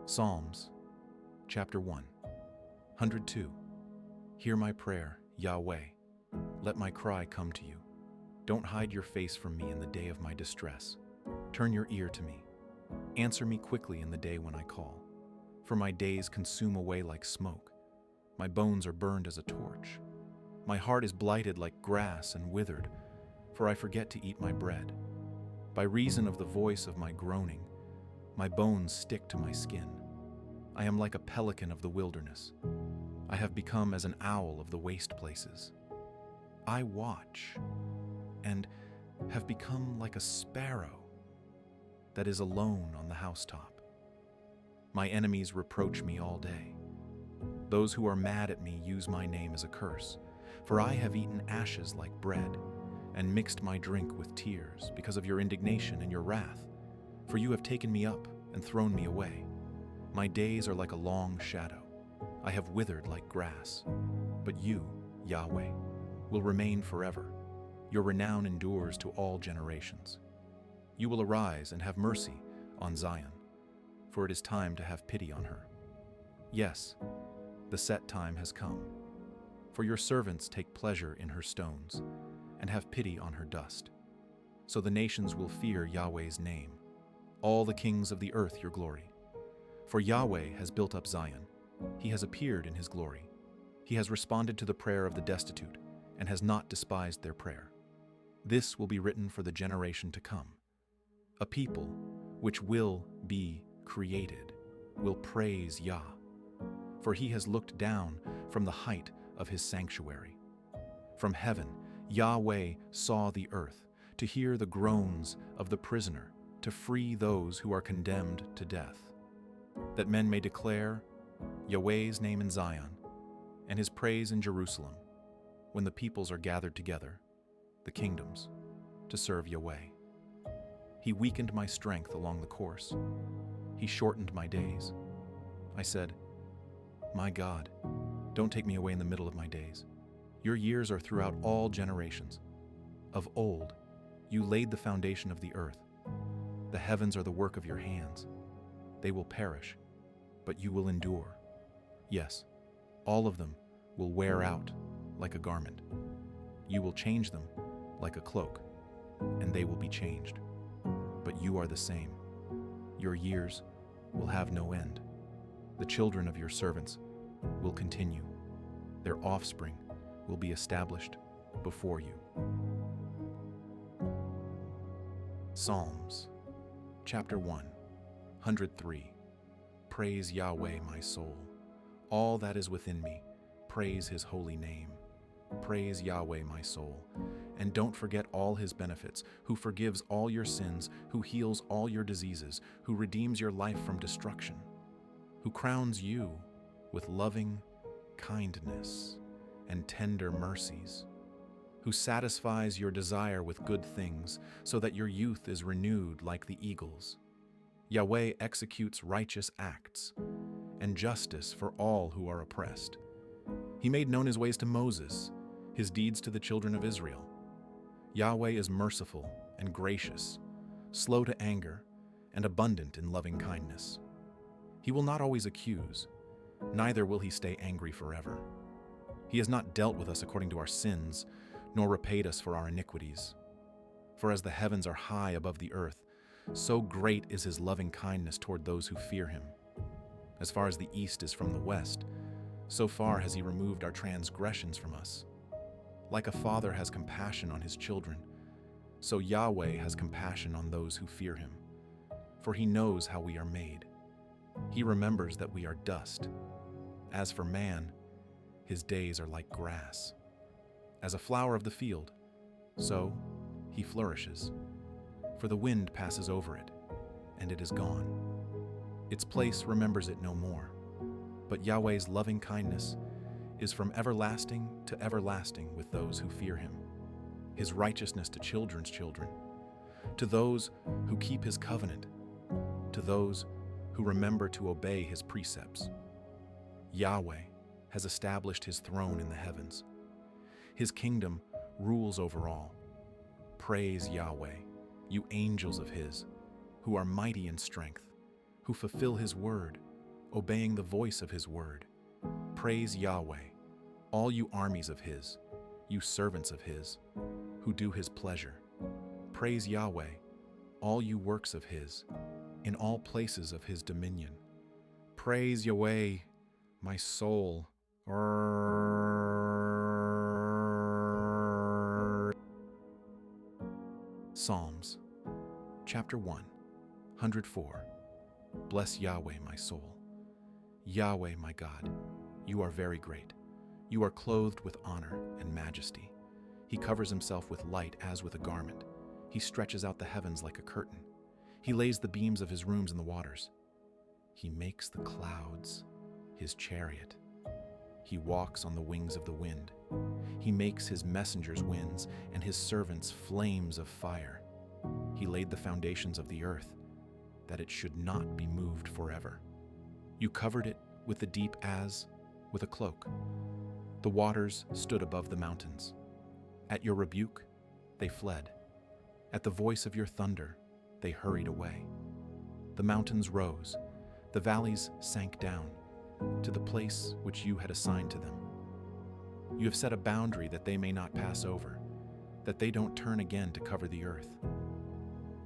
Psalms, Chapter 1, 102. Hear my prayer, Yahweh. Let my cry come to you. Don't hide your face from me in the day of my distress. Turn your ear to me. Answer me quickly in the day when I call. For my days consume away like smoke. My bones are burned as a torch. My heart is blighted like grass and withered, for I forget to eat my bread. By reason of the voice of my groaning, my bones stick to my skin. I am like a pelican of the wilderness. I have become as an owl of the waste places. I watch and have become like a sparrow that is alone on the housetop. My enemies reproach me all day. Those who are mad at me use my name as a curse, for I have eaten ashes like bread and mixed my drink with tears because of your indignation and your wrath. For you have taken me up and thrown me away. My days are like a long shadow. I have withered like grass. But you, Yahweh, will remain forever. Your renown endures to all generations. You will arise and have mercy on Zion, for it is time to have pity on her. Yes, the set time has come. For your servants take pleasure in her stones and have pity on her dust. So the nations will fear Yahweh's name, all the kings of the earth your glory. For Yahweh has built up Zion. He has appeared in his glory. He has responded to the prayer of the destitute and has not despised their prayer. This will be written for the generation to come. A people which will be created will praise Yah, for he has looked down from the height of his sanctuary. From heaven, Yahweh saw the earth to hear the groans of the prisoner, to free those who are condemned to death, that men may declare Yahweh's name in Zion and his praise in Jerusalem, when the peoples are gathered together, the kingdoms, to serve Yahweh. He weakened my strength along the course. He shortened my days. I said, my God, don't take me away in the middle of my days. Your years are throughout all generations. Of old, you laid the foundation of the earth. The heavens are the work of your hands. They will perish, but you will endure. Yes, all of them will wear out like a garment. You will change them like a cloak, and they will be changed. But you are the same. Your years will have no end. The children of your servants will continue. Their offspring will be established before you. Psalms, Chapter 1, 103. Praise Yahweh, my soul. All that is within me, praise his holy name. Praise Yahweh, my soul. And don't forget all his benefits, who forgives all your sins, who heals all your diseases, who redeems your life from destruction, who crowns you with loving kindness and tender mercies, who satisfies your desire with good things, so that your youth is renewed like the eagles. Yahweh executes righteous acts and justice for all who are oppressed. He made known his ways to Moses, his deeds to the children of Israel. Yahweh is merciful and gracious, slow to anger, and abundant in loving kindness. He will not always accuse, neither will he stay angry forever. He has not dealt with us according to our sins, nor repaid us for our iniquities. For as the heavens are high above the earth, so great is his loving kindness toward those who fear him. As far as the east is from the west, so far has he removed our transgressions from us. Like a father has compassion on his children, so Yahweh has compassion on those who fear him. For he knows how we are made. He remembers that we are dust. As for man, his days are like grass. As a flower of the field, so he flourishes. For the wind passes over it, and it is gone. Its place remembers it no more. But Yahweh's loving kindness is from everlasting to everlasting with those who fear him. His righteousness to children's children, to those who keep his covenant, to those who remember to obey his precepts. Yahweh has established his throne in the heavens. His kingdom rules over all. Praise Yahweh, you angels of his, who are mighty in strength, who fulfill his word obeying the voice of his word. Praise Yahweh, all you armies of his, you servants of his, who do his pleasure. Praise Yahweh, all you works of his, in all places of his dominion. Praise Yahweh, my soul. Psalms, chapter 1, 104. Bless Yahweh, my soul. Yahweh, my God, you are very great. You are clothed with honor and majesty. He covers himself with light as with a garment. He stretches out the heavens like a curtain. He lays the beams of his rooms in the waters. He makes the clouds his chariot. He walks on the wings of the wind. He makes his messengers winds and his servants flames of fire. He laid the foundations of the earth, that it should not be moved forever. You covered it with the deep as with a cloak. The waters stood above the mountains. At your rebuke, they fled. At the voice of your thunder, they hurried away. The mountains rose, the valleys sank down to the place which you had assigned to them. You have set a boundary that they may not pass over, that they don't turn again to cover the earth.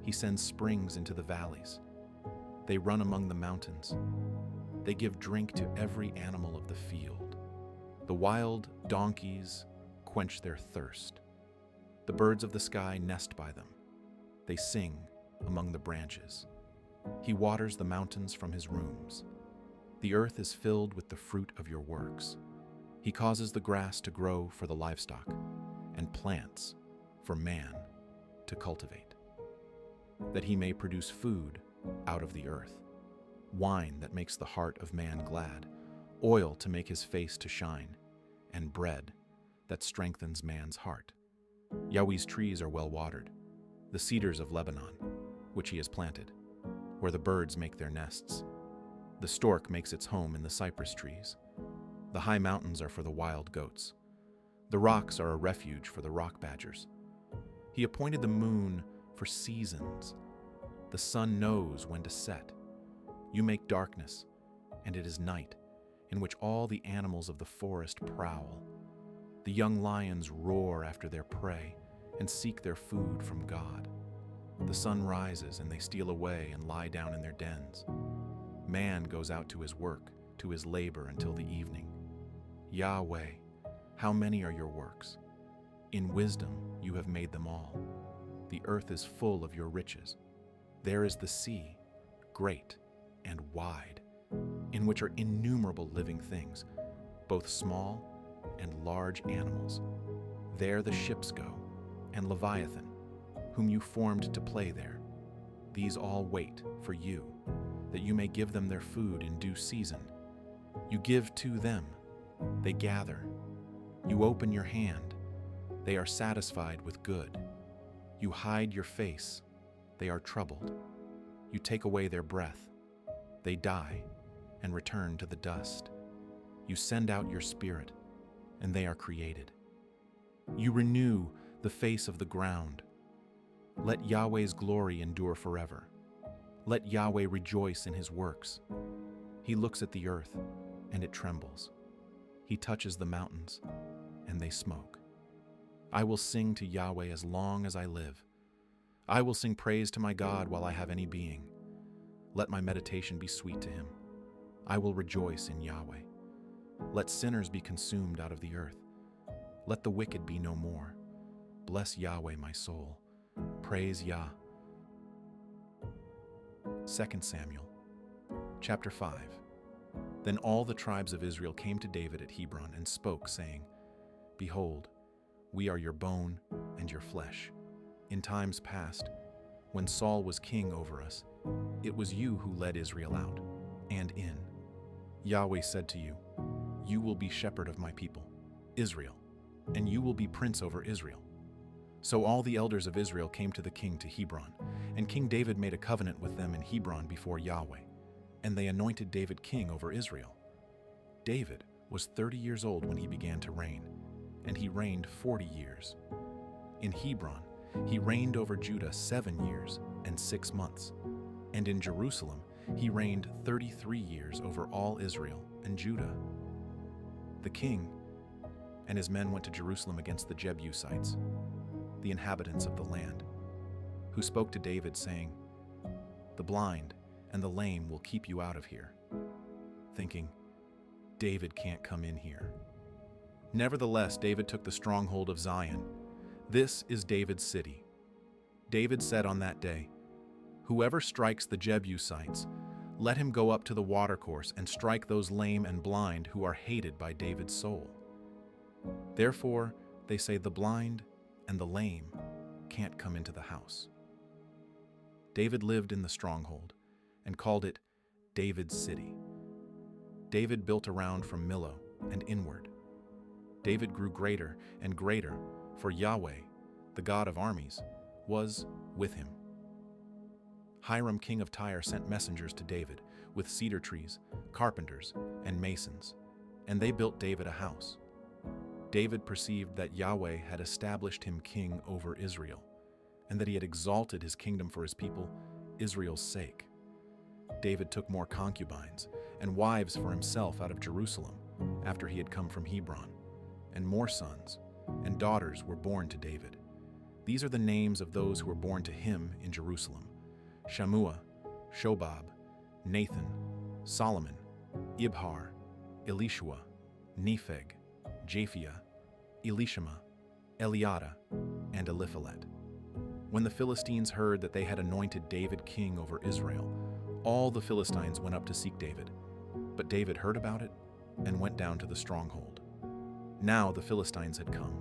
He sends springs into the valleys. They run among the mountains. They give drink to every animal of the field. The wild donkeys quench their thirst. The birds of the sky nest by them. They sing among the branches. He waters the mountains from his rooms. The earth is filled with the fruit of your works. He causes the grass to grow for the livestock, and plants for man to cultivate, that he may produce food out of the earth, wine that makes the heart of man glad, oil to make his face to shine, and bread that strengthens man's heart. Yahweh's trees are well watered, the cedars of Lebanon, which he has planted, where the birds make their nests. The stork makes its home in the cypress trees. The high mountains are for the wild goats. The rocks are a refuge for the rock badgers. He appointed the moon for seasons. The sun knows when to set. You make darkness, and it is night, in which all the animals of the forest prowl. The young lions roar after their prey and seek their food from God. The sun rises, and they steal away and lie down in their dens. Man goes out to his work, to his labor until the evening. Yahweh, how many are your works? In wisdom you have made them all. The earth is full of your riches. There is the sea, great and wide, in which are innumerable living things, both small and large animals. There the ships go, and Leviathan, whom you formed to play there. These all wait for you, that you may give them their food in due season. You give to them, they gather. You open your hand, they are satisfied with good. You hide your face, they are troubled. You take away their breath, they die and return to the dust. You send out your spirit, and they are created. You renew the face of the ground. Let Yahweh's glory endure forever. Let Yahweh rejoice in his works. He looks at the earth, and it trembles. He touches the mountains, and they smoke. I will sing to Yahweh as long as I live. I will sing praise to my God while I have any being. Let my meditation be sweet to him. I will rejoice in Yahweh. Let sinners be consumed out of the earth. Let the wicked be no more. Bless Yahweh, my soul. Praise Yah. 2 Samuel, chapter 5. Then all the tribes of Israel came to David at Hebron and spoke, saying, Behold, we are your bone and your flesh. In times past, when Saul was king over us, it was you who led Israel out and in. Yahweh said to you, You will be shepherd of my people, Israel, and you will be prince over Israel. So all the elders of Israel came to the king to Hebron, and King David made a covenant with them in Hebron before Yahweh, and they anointed David king over Israel. David was 30 years old when he began to reign, and he reigned 40 years. In Hebron, he reigned over Judah 7 years and 6 months, and in Jerusalem he reigned 33 years over all Israel and Judah. The king and his men went to Jerusalem against the Jebusites, the inhabitants of the land, who spoke to David, saying, "The blind and the lame will keep you out of here," thinking, "David can't come in here." Nevertheless, David took the stronghold of Zion. This is David's city. David said on that day, "Whoever strikes the Jebusites, let him go up to the watercourse and strike those lame and blind who are hated by David's soul." Therefore, they say the blind and the lame can't come into the house. David lived in the stronghold and called it David's city. David built around from Millo and inward. David grew greater and greater, for Yahweh, the God of armies, was with him. Hiram, king of Tyre, sent messengers to David with cedar trees, carpenters, and masons, and they built David a house. David perceived that Yahweh had established him king over Israel, and that he had exalted his kingdom for his people, Israel's sake. David took more concubines and wives for himself out of Jerusalem after he had come from Hebron, and more sons and daughters were born to David. These are the names of those who were born to him in Jerusalem: Shammua, Shobab, Nathan, Solomon, Ibhar, Elishua, Nepheg, Japhia, Elishama, Eliada, and Eliphalet. When the Philistines heard that they had anointed David king over Israel, all the Philistines went up to seek David. But David heard about it and went down to the stronghold. Now the Philistines had come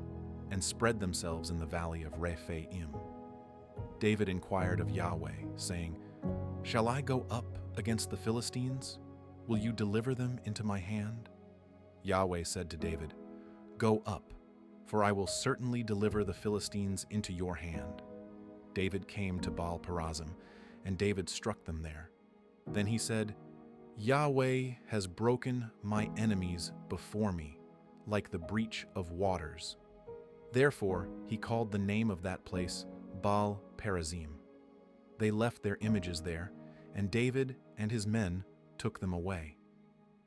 and spread themselves in the valley of Rephaim. David inquired of Yahweh, saying, "Shall I go up against the Philistines? Will you deliver them into my hand?" Yahweh said to David, "Go up, for I will certainly deliver the Philistines into your hand." David came to Baal-perazim, and David struck them there. Then he said, "Yahweh has broken my enemies before me, like the breach of waters." Therefore he called the name of that place Baal-perazim. They left their images there, and David and his men took them away.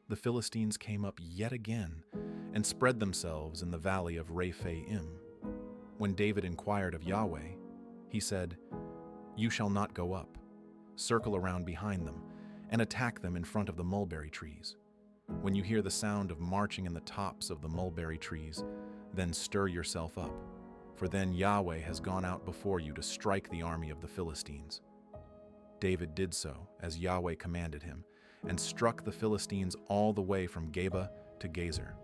The Philistines came up yet again and spread themselves in the valley of Rephaim. When David inquired of Yahweh, he said, "You shall not go up. Circle around behind them and attack them in front of the mulberry trees. When you hear the sound of marching in the tops of the mulberry trees, then stir yourself up, for then Yahweh has gone out before you to strike the army of the Philistines." David did so, as Yahweh commanded him, and struck the Philistines all the way from Geba to Gezer.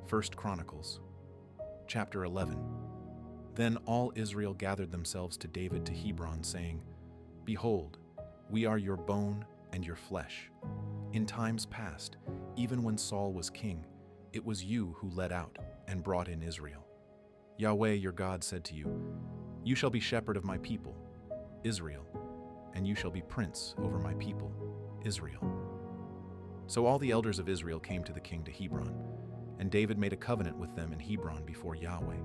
1 Chronicles Chapter 11. Then all Israel gathered themselves to David to Hebron, saying, "Behold, we are your bone and your flesh. In times past, even when Saul was king, it was you who led out and brought in Israel. Yahweh your God said to you, 'You shall be shepherd of my people, Israel, and you shall be prince over my people, Israel.'" So all the elders of Israel came to the king to Hebron, and David made a covenant with them in Hebron before Yahweh.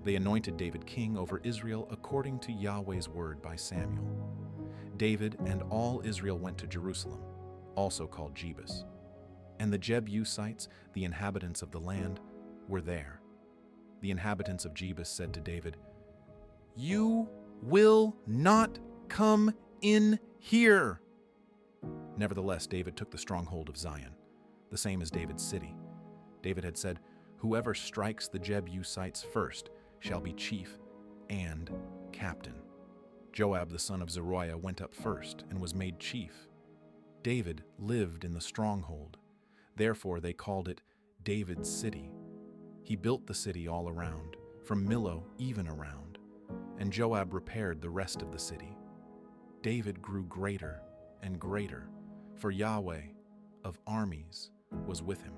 They anointed David king over Israel according to Yahweh's word by Samuel. David and all Israel went to Jerusalem, also called Jebus. And the Jebusites, the inhabitants of the land, were there. The inhabitants of Jebus said to David, "You will not come in here." Nevertheless, David took the stronghold of Zion, the same as David's city. David had said, "Whoever strikes the Jebusites first shall be chief and captain." Joab the son of Zeruiah went up first and was made chief. David lived in the stronghold. Therefore they called it David's city. He built the city all around, from Millo even around, and Joab repaired the rest of the city. David grew greater and greater, for Yahweh of armies was with him.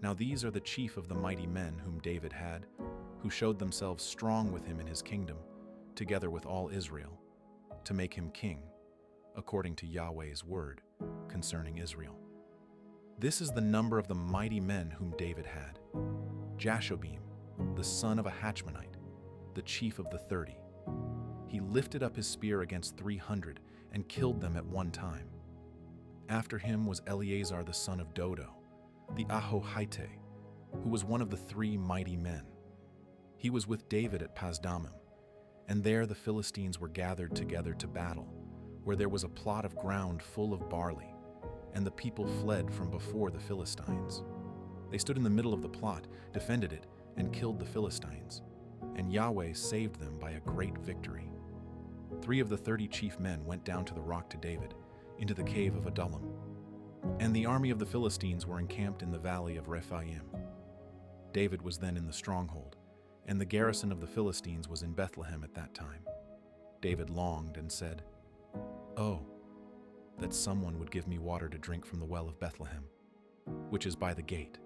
Now these are the chief of the mighty men whom David had, who showed themselves strong with him in his kingdom, together with all Israel, to make him king, according to Yahweh's word concerning Israel. This is the number of the mighty men whom David had: Jashobim, the son of a Hachmonite, the chief of the 30. he lifted up his spear against 300 and killed them at one time. After him was Eleazar the son of Dodo, the Ahohite, who was one of the 3 mighty men. He was with David at Pasdammim, and there the Philistines were gathered together to battle, where there was a plot of ground full of barley, and the people fled from before the Philistines. They stood in the middle of the plot, defended it, and killed the Philistines, and Yahweh saved them by a great victory. 3 of the 30 chief men went down to the rock to David, into the cave of Adullam, and the army of the Philistines were encamped in the valley of Rephaim. David was then in the stronghold, and the garrison of the Philistines was in Bethlehem at that time. David longed and said, "Oh, that someone would give me water to drink from the well of Bethlehem, which is by the gate."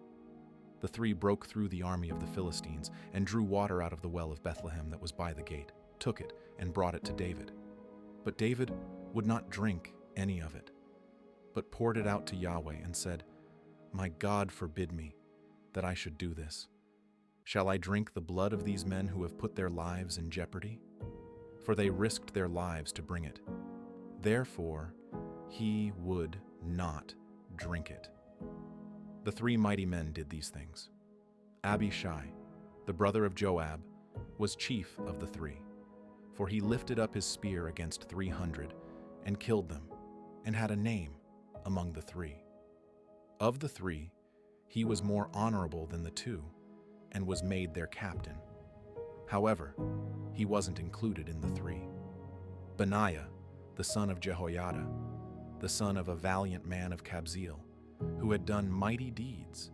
The 3 broke through the army of the Philistines and drew water out of the well of Bethlehem that was by the gate, took it, and brought it to David. But David would not drink any of it, but poured it out to Yahweh and said, "My God forbid me that I should do this. Shall I drink the blood of these men who have put their lives in jeopardy? For they risked their lives to bring it." Therefore, he would not drink it. The 3 mighty men did these things. Abishai, the brother of Joab, was chief of the 3, for he lifted up his spear against 300 and killed them, and had a name among the 3. Of the 3, he was more honorable than the 2, and was made their captain. However, he wasn't included in the 3. Benaiah, the son of Jehoiada, the son of a valiant man of Kabzeel, who had done mighty deeds,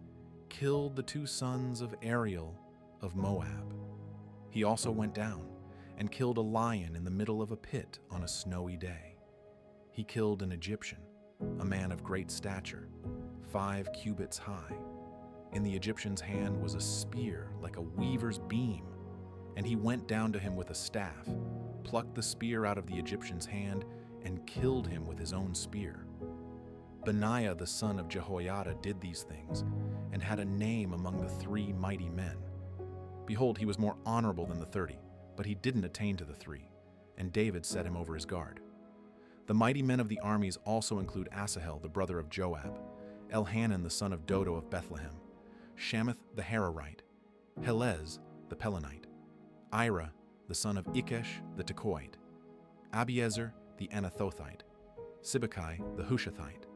killed the 2 sons of Ariel of Moab. He also went down and killed a lion in the middle of a pit on a snowy day. He killed an Egyptian, a man of great stature, 5 cubits high. In the Egyptian's hand was a spear like a weaver's beam, and he went down to him with a staff, plucked the spear out of the Egyptian's hand, and killed him with his own spear. Benaiah the son of Jehoiada did these things, and had a name among the 3 mighty men. Behold, he was more honorable than the 30, but he didn't attain to the 3, and David set him over his guard. The mighty men of the armies also include Asahel the brother of Joab, Elhanan the son of Dodo of Bethlehem, Shamath the Hararite, Helez the Pelonite, Ira the son of Ikesh the Tekoite, Abiezer the Anathothite, Sibbecai the Hushathite,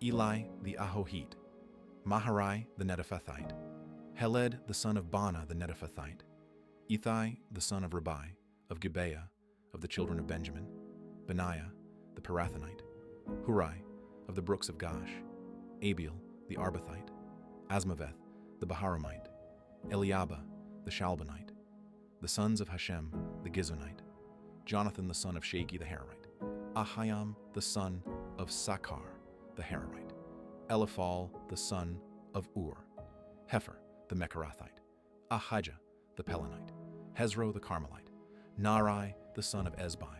Eli the Ahohite, Maharai the Netophathite, Heled the son of Bana the Netophathite, Ithai the son of Ribai, of Gibeah, of the children of Benjamin, Benaiah the Pirathonite, Hurai of the brooks of Gash, Abiel the Arbathite, Asmaveth the Baharamite, Eliabah the Shalbanite, the sons of Hashem the Gizonite, Jonathan the son of Shagi the Hararite, Ahiam the son of Sakar the Hararite, Eliphal the son of Ur, Hefer the Mecharathite, Ahijah the Pelonite, Hezro the Carmelite, Naarai the son of Ezbai,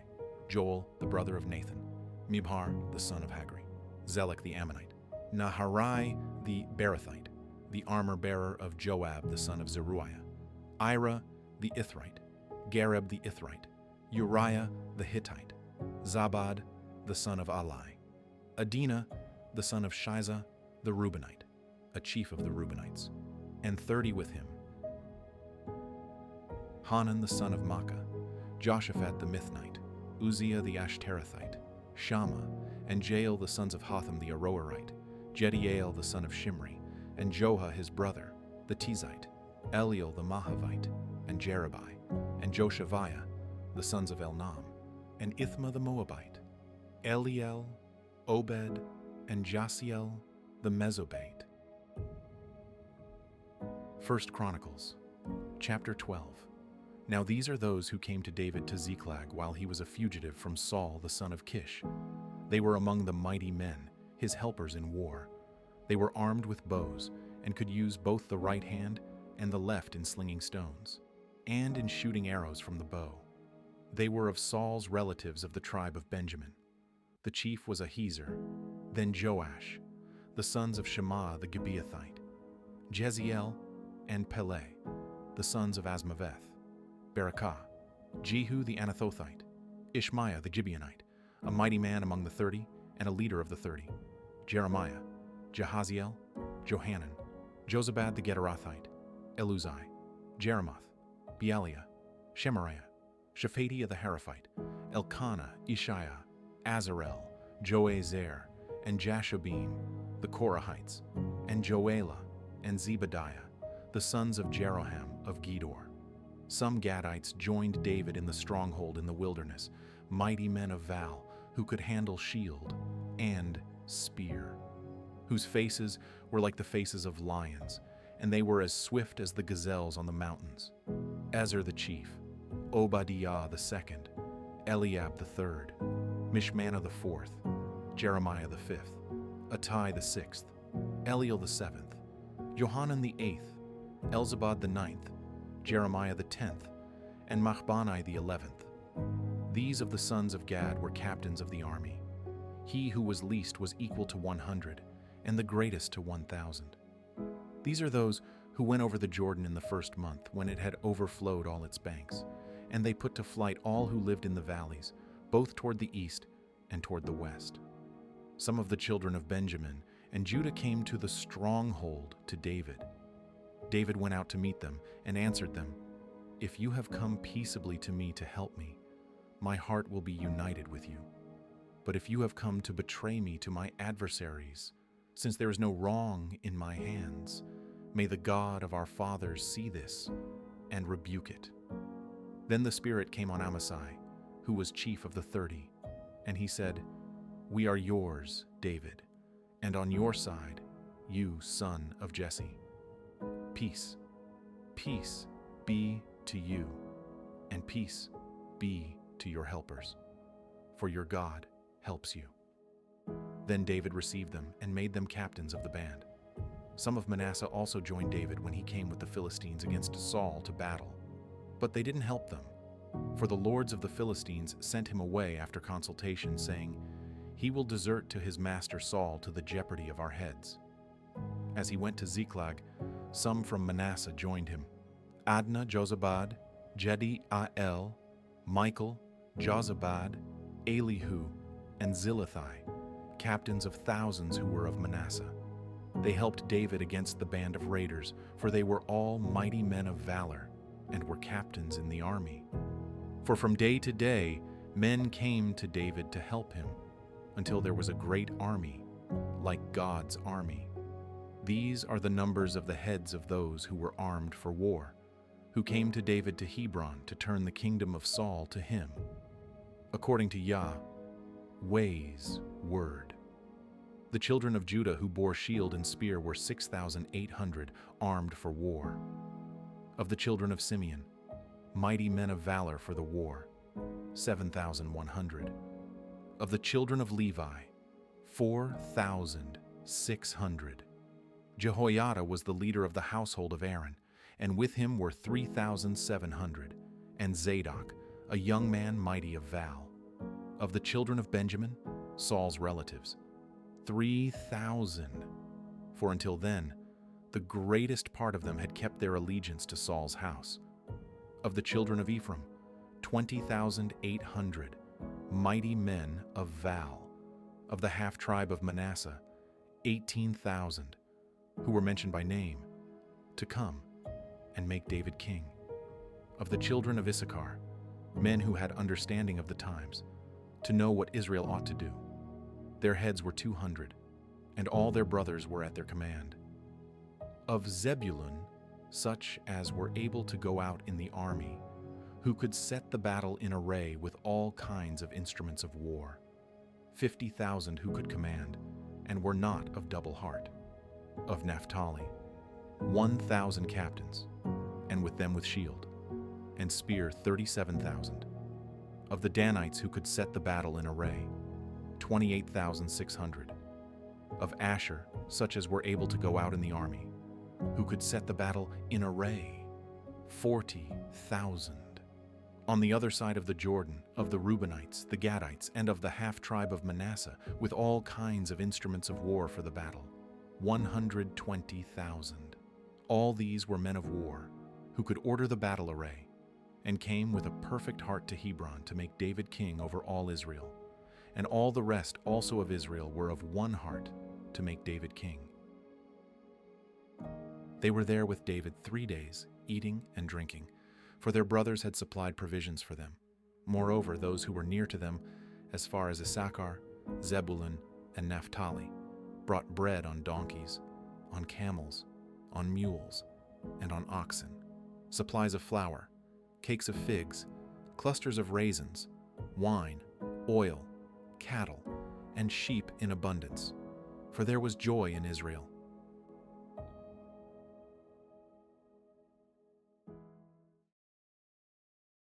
Joel the brother of Nathan, Mibhar the son of Hagri, Zelek the Ammonite, Naharai the Berothite, the armor-bearer of Joab the son of Zeruiah, Ira the Ithrite, Gareb the Ithrite, Uriah the Hittite, Zabad the son of Alai, Adina the son of Shiza the Reubenite, a chief of the Reubenites, and 30 with him, Hanan the son of Makkah, Joshaphat the Mithnite, Uzziah the Ashterathite, Shammah, and Jael the sons of Hotham the Aroerite, Jediael the son of Shimri, and Joha his brother, the Tizite, Eliel the Mahavite, and Jerubai, and Joshaviah, the sons of Elnam, and Ithma the Moabite, Eliel, Obed, and Jasiel the Mesobate. 1 Chronicles, Chapter 12. Now these are those who came to David to Ziklag while he was a fugitive from Saul the son of Kish. They were among the mighty men, his helpers in war. They were armed with bows, and could use both the right hand and the left in slinging stones, and in shooting arrows from the bow. They were of Saul's relatives of the tribe of Benjamin. The chief was Ahiezer, then Joash, the sons of Shema the Gibeathite, Jeziel and Peleh, the sons of Asmaveth, Berakah, Jehu the Anathothite, Ishmaiah the Gibeonite, a mighty man among the 30 and a leader of the 30. Jeremiah, Jahaziel, Johanan, Jozabad the Gederathite, Eluzai, Jeremoth, Bealiah, Shemariah, Shephatiah the Heraphite, Elkanah, Ishiah, Azarel, Joezer, and Jashobim, the Korahites, and Joelah, and Zebadiah, the sons of Jeroham of Gedor. Some Gadites joined David in the stronghold in the wilderness, mighty men of Val, who could handle shield and spear, whose faces were like the faces of lions, and they were as swift as the gazelles on the mountains. Ezer the chief, Obadiah the second, Eliab the third, Mishmannah the fourth, Jeremiah the fifth, Attai the sixth, Eliel the seventh, Johanan the eighth, Elzabad the ninth, Jeremiah the 10th, and Machbani the 11th. These of the sons of Gad were captains of the army. He who was least was equal to 100, and the greatest to 1,000. These are those who went over the Jordan in the first month, when it had overflowed all its banks, and they put to flight all who lived in the valleys, both toward the east and toward the west. Some of the children of Benjamin and Judah came to the stronghold to David. David went out to meet them and answered them, "If you have come peaceably to me to help me, my heart will be united with you. But if you have come to betray me to my adversaries, since there is no wrong in my hands, may the God of our fathers see this and rebuke it." Then the Spirit came on Amasai, who was chief of the 30, and he said, "We are yours, David, and on your side, you son of Jesse. Peace, peace be to you, and peace be to your helpers, for your God helps you." Then David received them and made them captains of the band. Some of Manasseh also joined David when he came with the Philistines against Saul to battle. But they didn't help them, for the lords of the Philistines sent him away after consultation, saying, "He will desert to his master Saul to the jeopardy of our heads." As he went to Ziklag, some from Manasseh joined him: Adnah, Jozabad, Jediael, Michael, Jozabad, Elihu, and Zillethai, captains of thousands who were of Manasseh. They helped David against the band of raiders, for they were all mighty men of valor, and were captains in the army. For from day to day men came to David to help him, until there was a great army, like God's army. These are the numbers of the heads of those who were armed for war, who came to David to Hebron to turn the kingdom of Saul to him, according to Yahweh's word. The children of Judah who bore shield and spear were 6,800 armed for war. Of the children of Simeon, mighty men of valor for the war, 7,100. Of the children of Levi, 4,600. Jehoiada was the leader of the household of Aaron, and with him were 3,700, and Zadok, a young man mighty of val. Of the children of Benjamin, Saul's relatives, 3,000, for until then, the greatest part of them had kept their allegiance to Saul's house. Of the children of Ephraim, 20,800, mighty men of val. Of the half-tribe of Manasseh, 18,000, who were mentioned by name, to come and make David king. Of the children of Issachar, men who had understanding of the times, to know what Israel ought to do. Their heads were 200, and all their brothers were at their command. Of Zebulun, such as were able to go out in the army, who could set the battle in array with all kinds of instruments of war, 50,000 who could command, and were not of double heart. Of Naphtali, 1,000 captains, and with them with shield, and spear 37,000. Of the Danites who could set the battle in array, 28,600. Of Asher, such as were able to go out in the army, who could set the battle in array, 40,000. On the other side of the Jordan, of the Reubenites, the Gadites, and of the half-tribe of Manasseh, with all kinds of instruments of war for the battle, 120,000. All these were men of war, who could order the battle array, and came with a perfect heart to Hebron to make David king over all Israel. And all the rest also of Israel were of one heart to make David king. They were there with David 3 days, eating and drinking, for their brothers had supplied provisions for them. Moreover, those who were near to them, as far as Issachar, Zebulun, and Naphtali, brought bread on donkeys, on camels, on mules, and on oxen, supplies of flour, cakes of figs, clusters of raisins, wine, oil, cattle, and sheep in abundance. For there was joy in Israel,